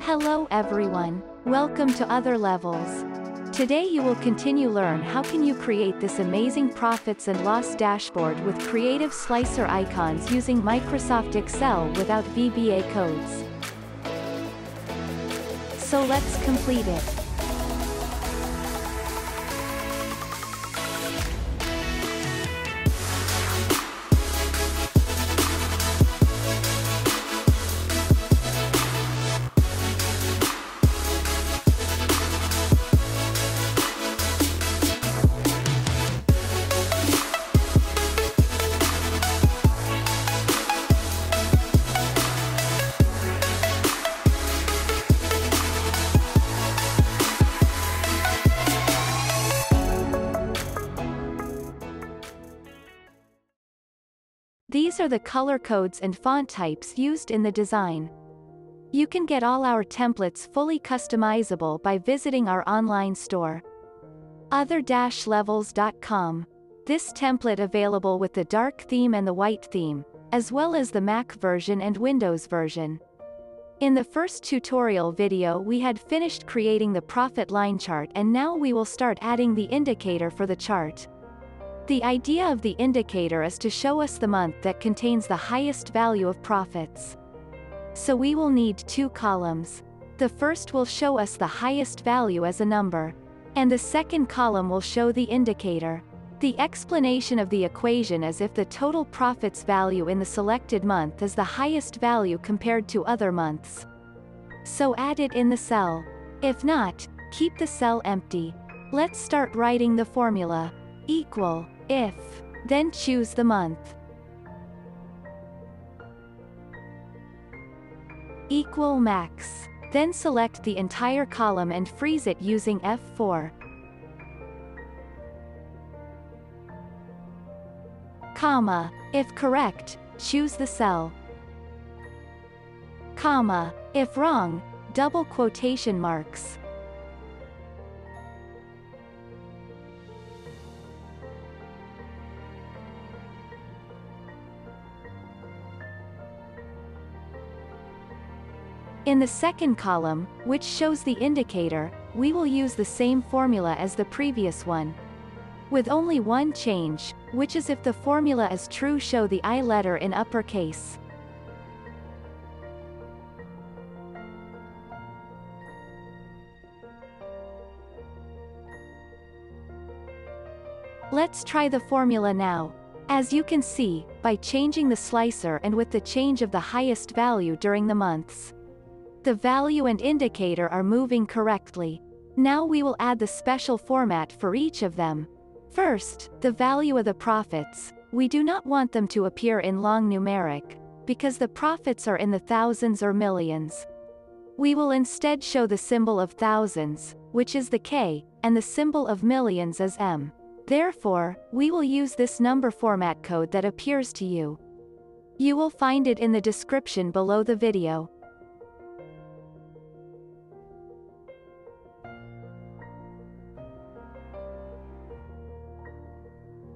Hello everyone, welcome to Other Levels. Today you will continue learn how can you create this amazing profits and loss dashboard with creative slicer icons using Microsoft Excel without VBA codes. So let's complete it. These are the color codes and font types used in the design. You can get all our templates fully customizable by visiting our online store. Other-levels.com. This template available with the dark theme and the white theme, as well as the Mac version and Windows version. In the first tutorial video we had finished creating the profit line chart, and now we will start adding the indicator for the chart. The idea of the indicator is to show us the month that contains the highest value of profits. So we will need two columns. The first will show us the highest value as a number, and the second column will show the indicator. The explanation of the equation is if the total profits value in the selected month is the highest value compared to other months. So add it in the cell. If not, keep the cell empty. Let's start writing the formula. Equal, if, then choose the month. Equal max. Then select the entire column and freeze it using F4. Comma. If correct, choose the cell. Comma. If wrong, double quotation marks. In the second column, which shows the indicator, we will use the same formula as the previous one, with only one change, which is if the formula is true, show the I letter in uppercase. Let's try the formula now. As you can see, by changing the slicer and with the change of the highest value during the months, the value and indicator are moving correctly. Now we will add the special format for each of them. First, the value of the profits. We do not want them to appear in long numeric, because the profits are in the thousands or millions. We will instead show the symbol of thousands, which is the K, and the symbol of millions as M. Therefore, we will use this number format code that appears to you. You will find it in the description below the video.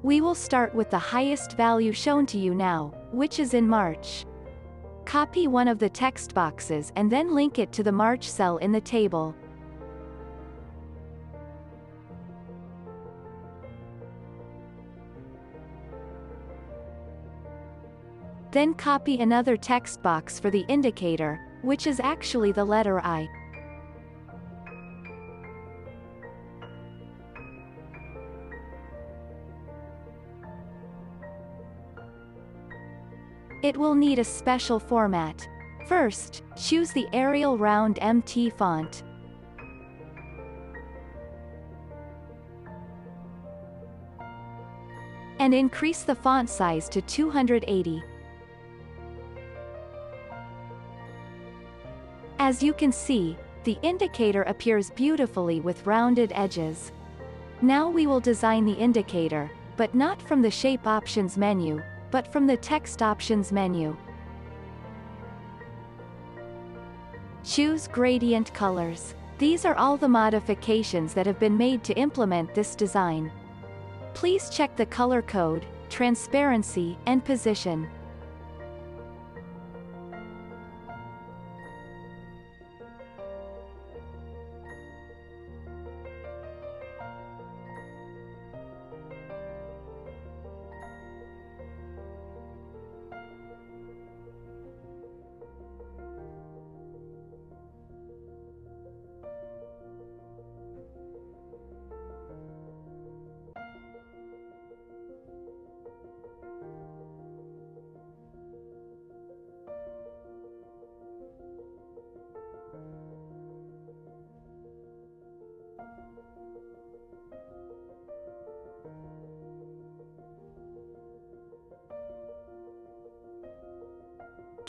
We will start with the highest value shown to you now, which is in March. Copy one of the text boxes and then link it to the March cell in the table. Then copy another text box for the indicator, which is actually the letter I. It will need a special format. First, choose the Arial round MT font. And increase the font size to 280. As you can see, the indicator appears beautifully with rounded edges. Now we will design the indicator, but not from the Shape Options menu, but from the Text Options menu. Choose Gradient Colors. These are all the modifications that have been made to implement this design. Please check the color code, transparency, and position.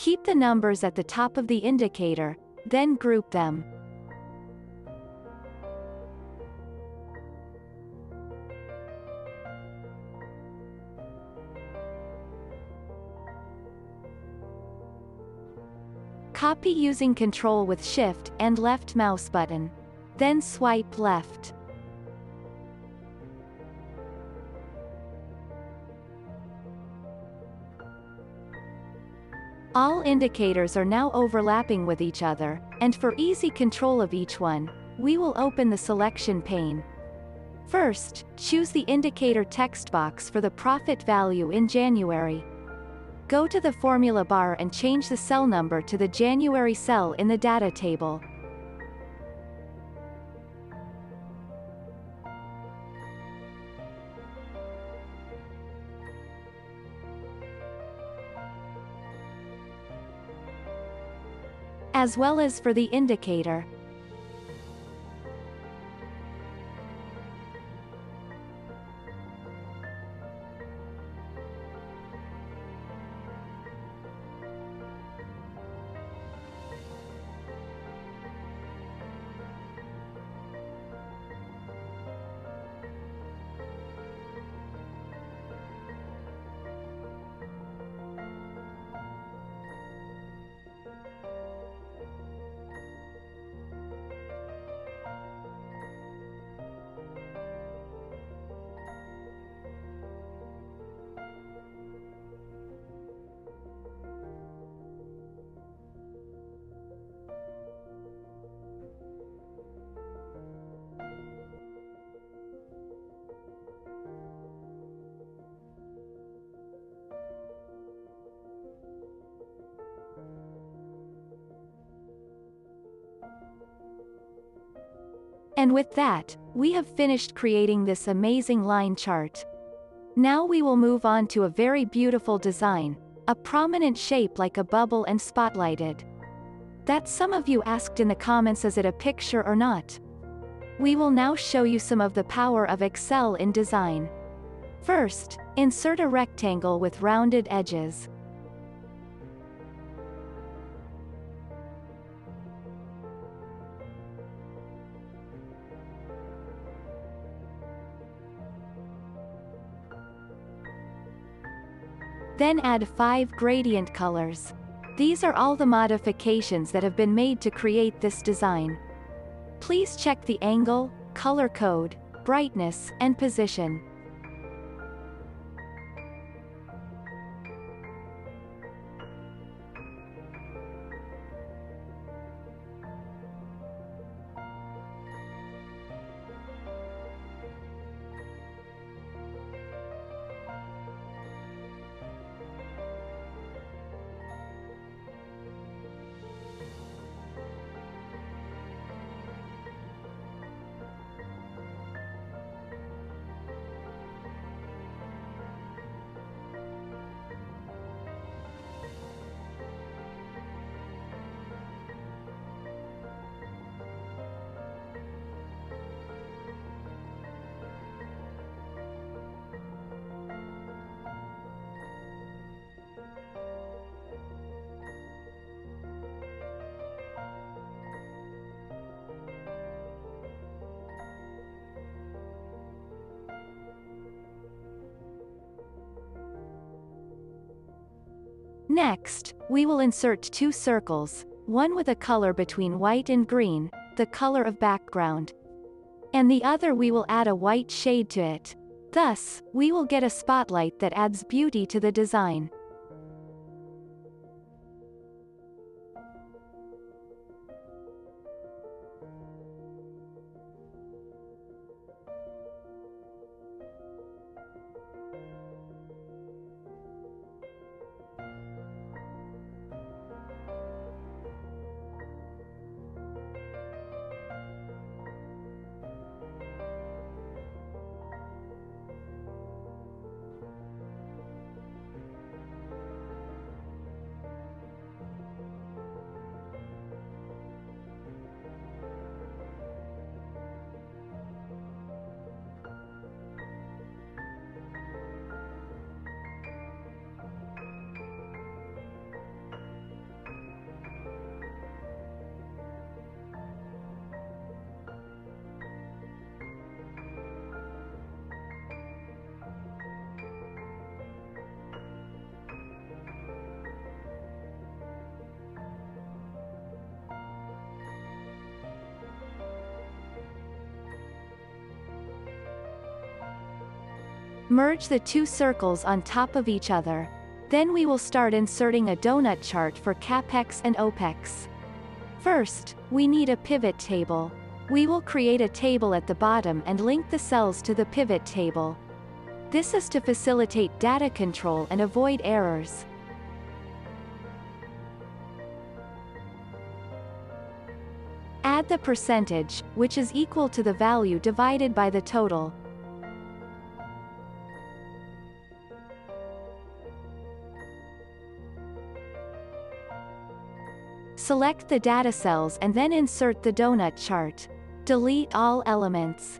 Keep the numbers at the top of the indicator, then group them. Copy using Ctrl with Shift and left mouse button. Then swipe left. All indicators are now overlapping with each other, and for easy control of each one, we will open the selection pane. First, choose the indicator text box for the profit value in January. Go to the formula bar and change the cell number to the January cell in the data table. As well as for the indicator. And with that, we have finished creating this amazing line chart. Now we will move on to a very beautiful design, a prominent shape like a bubble and spotlighted. That some of you asked in the comments, is it a picture or not? We will now show you some of the power of Excel in design. First, insert a rectangle with rounded edges. Then add 5 gradient colors. These are all the modifications that have been made to create this design. Please check the angle, color code, brightness, and position. Next, we will insert 2 circles, one with a color between white and green, the color of background. And the other we will add a white shade to it. Thus, we will get a spotlight that adds beauty to the design. Merge the two circles on top of each other. Then we will start inserting a donut chart for CAPEX and OPEX. First, we need a pivot table. We will create a table at the bottom and link the cells to the pivot table. This is to facilitate data control and avoid errors. Add the percentage, which is equal to the value divided by the total. Select the data cells and then insert the donut chart. Delete all elements.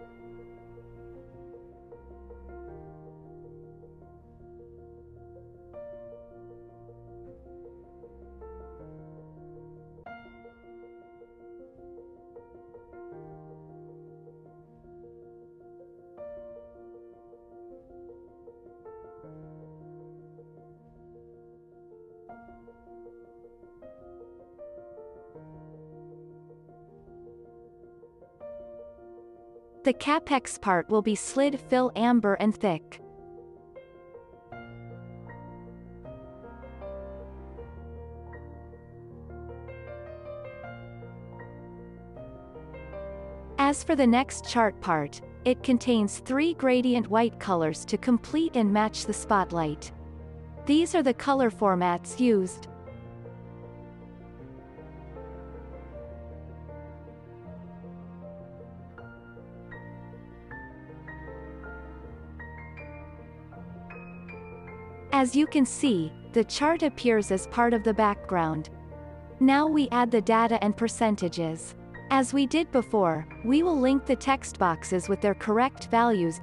The CAPEX part will be slid fill amber and thick. As for the next chart part, it contains 3 gradient white colors to complete and match the spotlight. These are the color formats used. As you can see, the chart appears as part of the background. Now we add the data and percentages. As we did before, we will link the text boxes with their correct values.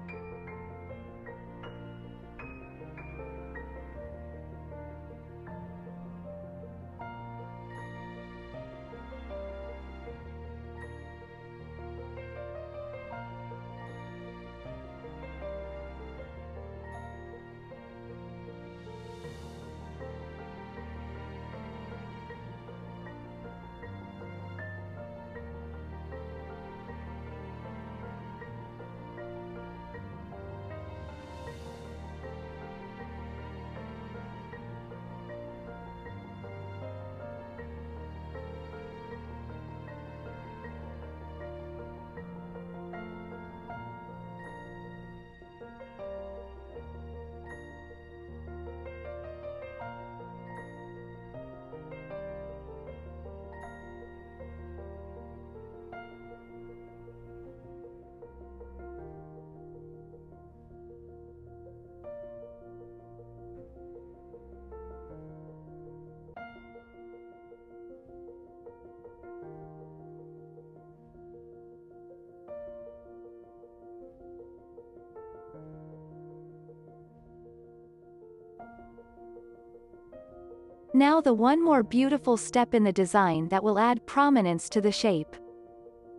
Now the one more beautiful step in the design that will add prominence to the shape.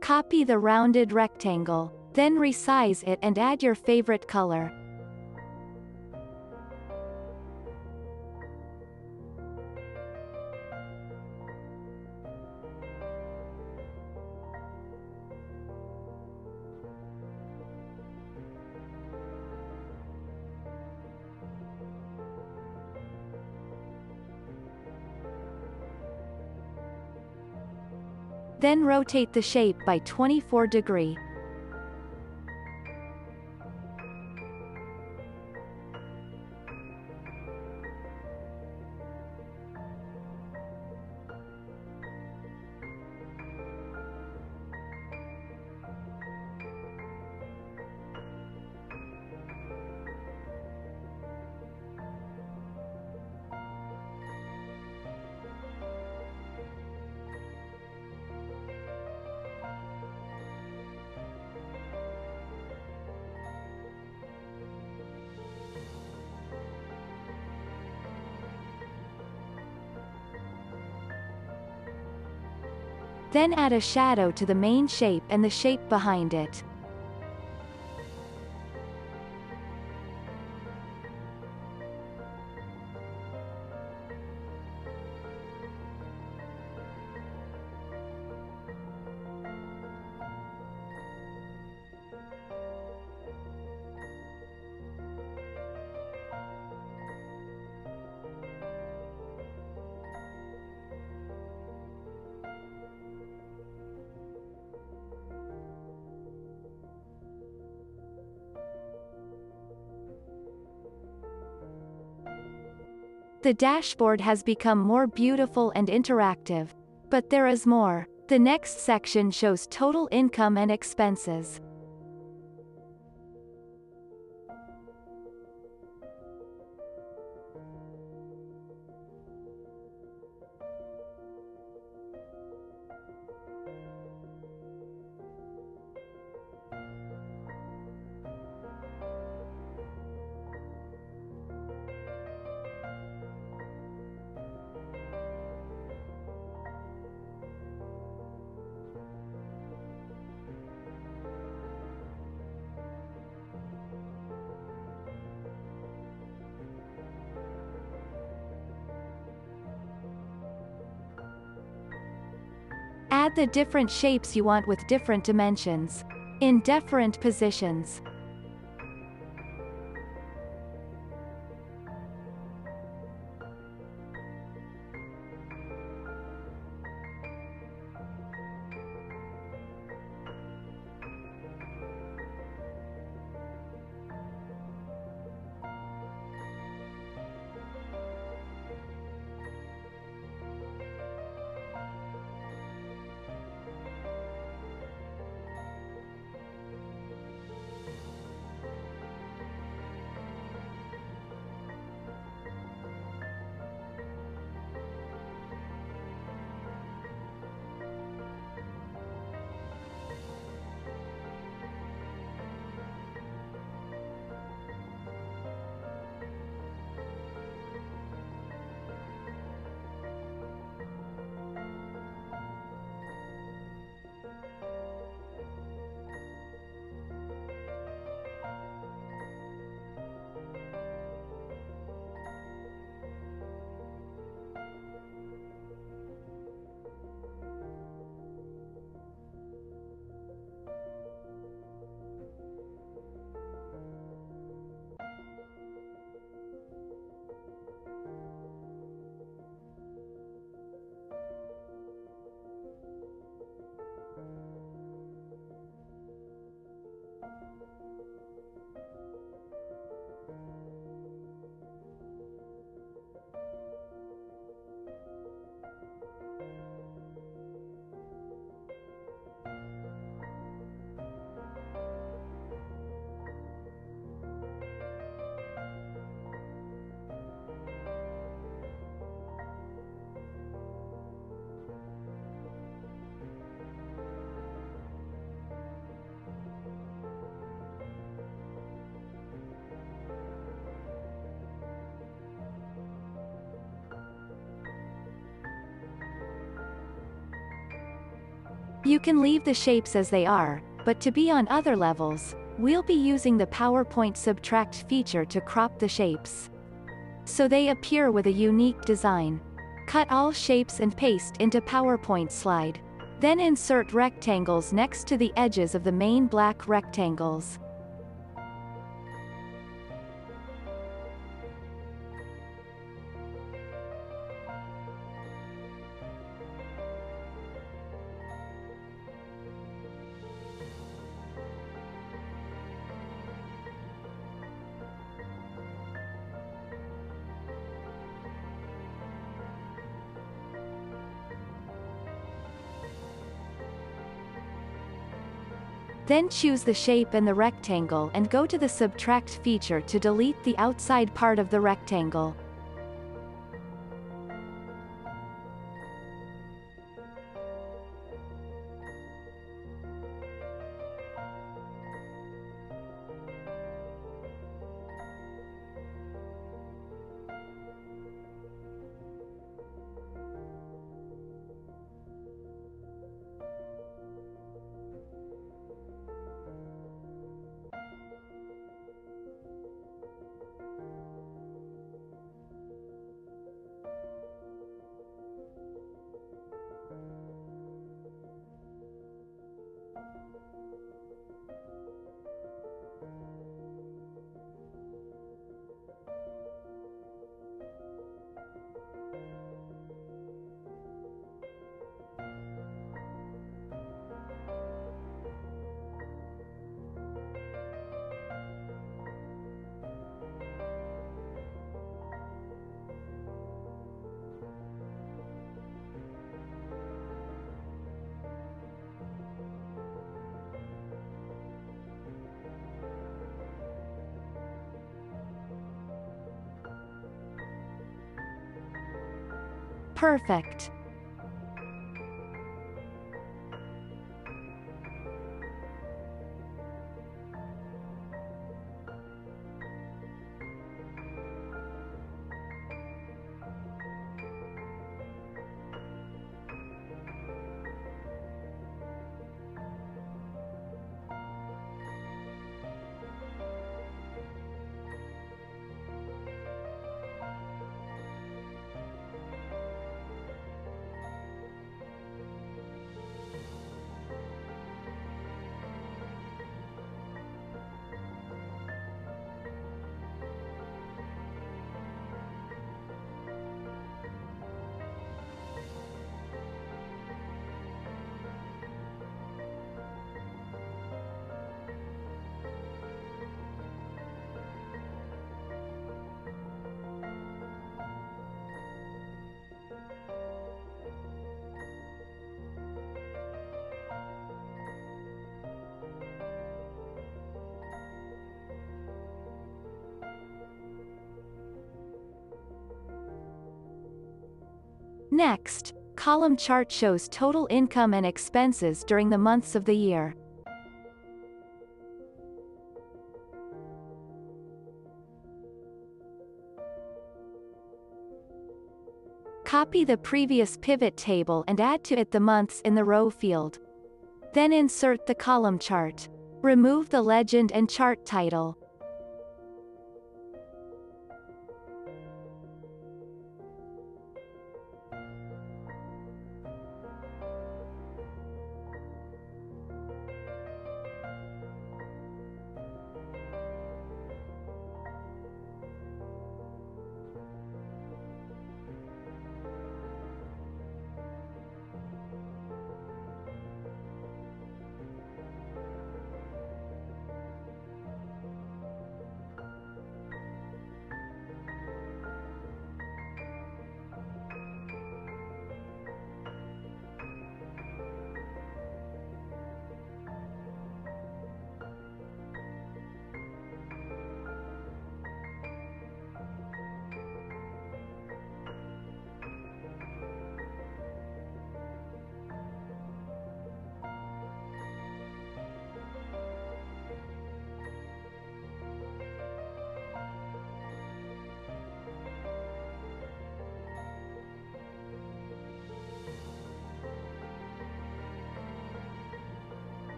Copy the rounded rectangle, then resize it and add your favorite color. Then rotate the shape by 24 degrees. Then add a shadow to the main shape and the shape behind it. The dashboard has become more beautiful and interactive. But there is more. The next section shows total income and expenses. Add the different shapes you want with different dimensions. In different positions. You can leave the shapes as they are, but to be on other levels, we'll be using the PowerPoint Subtract feature to crop the shapes, so they appear with a unique design. Cut all shapes and paste into PowerPoint slide. Then insert rectangles next to the edges of the main black rectangles. Then choose the shape and the rectangle and go to the Subtract feature to delete the outside part of the rectangle. Perfect. Next, column chart shows total income and expenses during the months of the year. Copy the previous pivot table and add to it the months in the row field. Then insert the column chart. Remove the legend and chart title.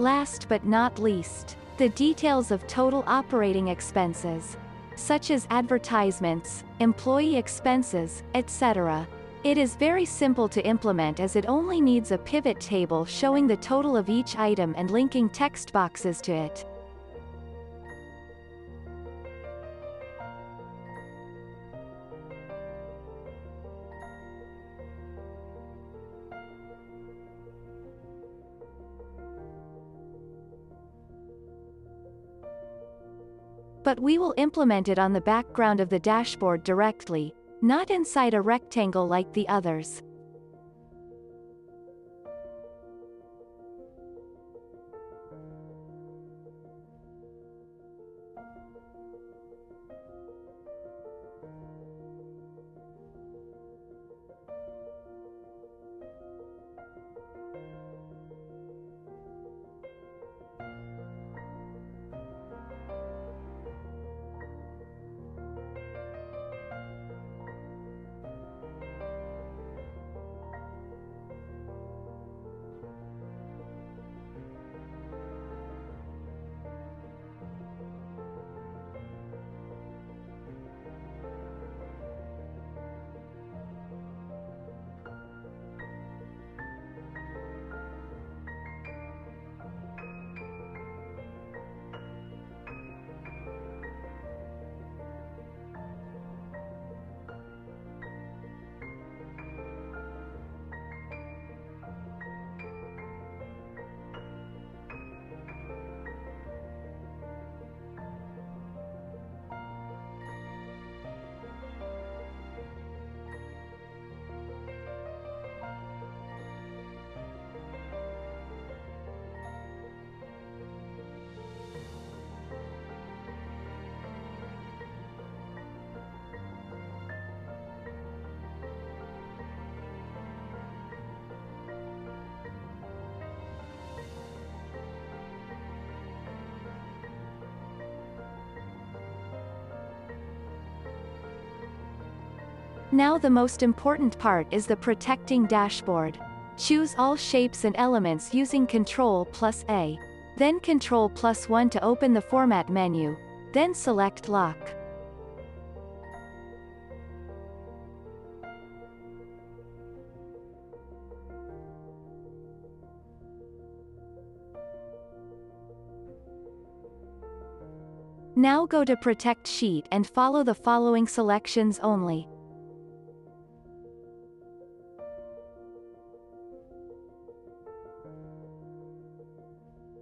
Last but not least, the details of total operating expenses, such as advertisements, employee expenses, etc. It is very simple to implement as it only needs a pivot table showing the total of each item and linking text boxes to it. But we will implement it on the background of the dashboard directly, not inside a rectangle like the others. Now the most important part is the protecting dashboard. Choose all shapes and elements using Ctrl+A. Then Ctrl+1 to open the Format menu. Then select Lock. Now go to Protect Sheet and follow the following selections only.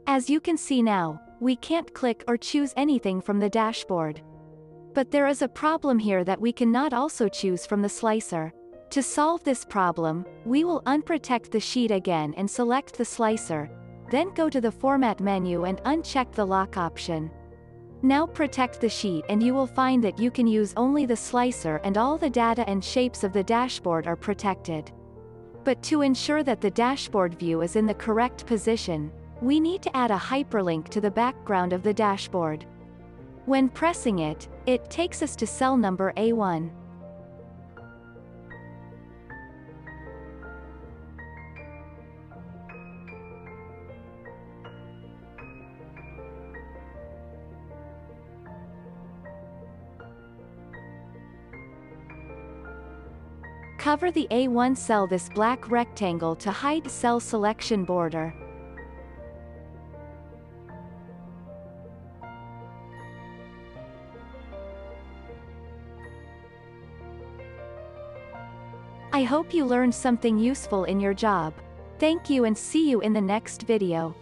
As you can see now, we can't click or choose anything from the dashboard. But there is a problem here that we cannot also choose from the slicer. To solve this problem, we will unprotect the sheet again and select the slicer, then go to the Format menu and uncheck the Lock option. Now protect the sheet and you will find that you can use only the slicer and all the data and shapes of the dashboard are protected. But to ensure that the dashboard view is in the correct position, we need to add a hyperlink to the background of the dashboard. When pressing it, it takes us to cell number A1. Cover the A1 cell this black rectangle to hide cell selection border. I hope you learned something useful in your job. Thank you and see you in the next video.